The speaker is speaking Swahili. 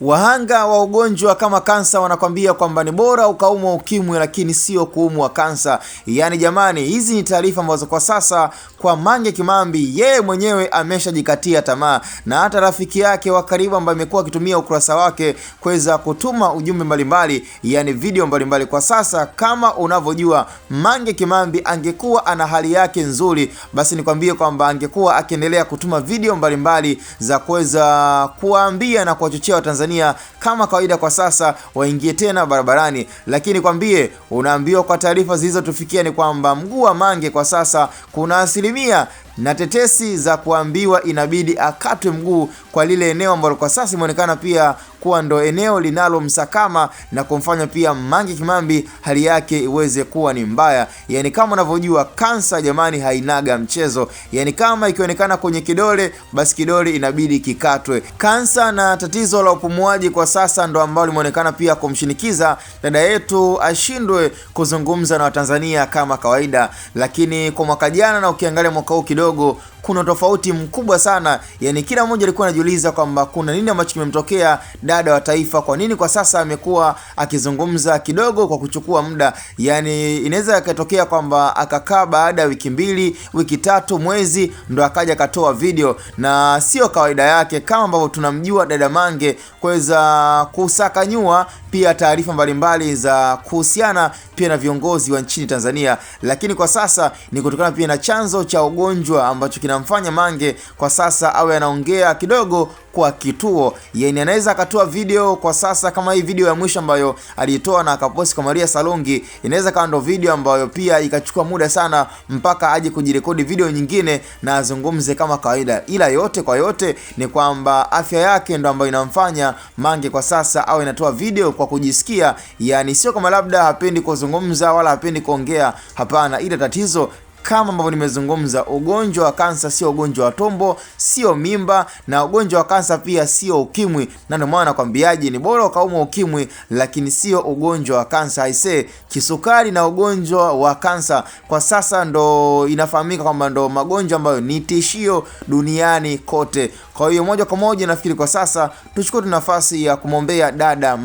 Wahanga wa ugonjwa kama kansa wanakwambia kwamba ni bora ukaumwa ukimwi lakini sio kuumwa kansa. Yaani jamani, hizi ni taarifa ambazo kwa sasa kwa Mange Kimambi yeye mwenyewe ameshajikatia tamaa, na hata rafiki yake wa karibu ambaye amekuwa akitumia ukurasa wake kuweza kutuma ujumbe mbalimbali, yani video mbalimbali. Kwa sasa kama unavyojua, Mange Kimambi angekuwa ana hali yake nzuri, basi nikwambie kwamba angekuwa akiendelea kutuma video mbalimbali za kuweza kuwaambia na kuwachochea Watanzania kama kawaida kwa sasa waingie tena barabarani. Lakini kwambie, unaambiwa kwa taarifa zilizotufikia ni kwamba mguu wa Mange kwa sasa kuna asilimia na tetesi za kuambiwa inabidi akatwe mguu kwa lile eneo ambalo kwa sasa imeonekana pia kuwa ndo eneo linalomsakama na kumfanya pia Mange Kimambi hali yake iweze kuwa ni mbaya. Yani kama unavyojua, kansa jamani hainaga mchezo. Yani kama ikionekana kwenye kidole, basi kidole inabidi kikatwe. Kansa na tatizo la upumuaji kwa sasa ndo ambalo limeonekana pia kumshinikiza dada yetu ashindwe kuzungumza na Watanzania kama kawaida. Lakini kwa mwaka jana na ukiangalia mwaka huu kidogo kuna tofauti mkubwa sana. Yani kila mmoja alikuwa anajiuliza kwamba kuna nini ambacho kimemtokea dada wa taifa, kwa nini kwa sasa amekuwa akizungumza kidogo kwa kuchukua muda. Yani inaweza ikatokea kwamba akakaa baada ya wiki mbili, wiki tatu, mwezi ndo akaja akatoa video, na sio kawaida yake kama ambavyo tunamjua dada Mange kuweza kusakanyua pia taarifa mbalimbali za kuhusiana pia na viongozi wa nchini Tanzania. Lakini kwa sasa ni kutokana pia na chanzo cha ugonjwa ambacho kinamfanya Mange kwa sasa awe anaongea kidogo kwa kituo. Yani anaweza akatoa video kwa sasa kama hii video ya mwisho ambayo alitoa na akaposti kwa Maria Salungi, inaweza kawa ndo video ambayo pia ikachukua muda sana mpaka aje kujirekodi video nyingine na azungumze kama kawaida. Ila yote kwa yote ni kwamba afya yake ndo ambayo inamfanya Mange kwa sasa awe anatoa video kwa kujisikia. Yani sio kama labda hapendi kuzungumza wala hapendi kuongea, hapana. Ile tatizo kama ambavyo nimezungumza, ugonjwa wa kansa sio ugonjwa wa tumbo, sio mimba, na ugonjwa wa kansa pia sio ukimwi. Na ndio maana nakwambiaje, ni bora ukaumwa ukimwi lakini sio ugonjwa wa kansa. Aisee, kisukari na ugonjwa wa kansa kwa sasa ndo inafahamika kwamba ndo magonjwa ambayo ni tishio duniani kote. Kwa hiyo moja kwa moja nafikiri kwa sasa tuchukue nafasi ya kumwombea dada